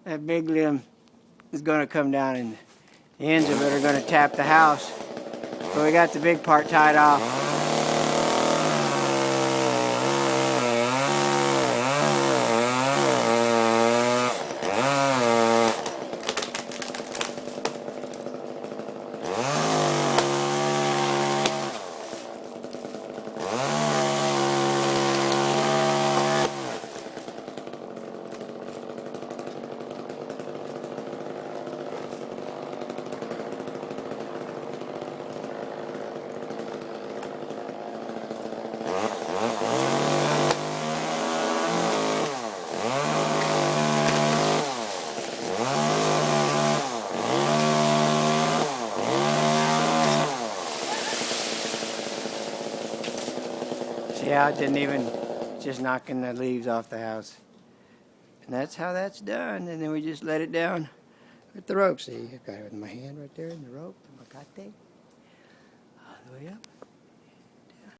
that big limb is going to come down and the ends of it are going to tap the house. But we got the big part tied off. See how it didn't even, just knocking the leaves off the house. And that's how that's done. And then we just let it down with the rope. See, I've got it with my hand right there in the rope, the macate, all the way up.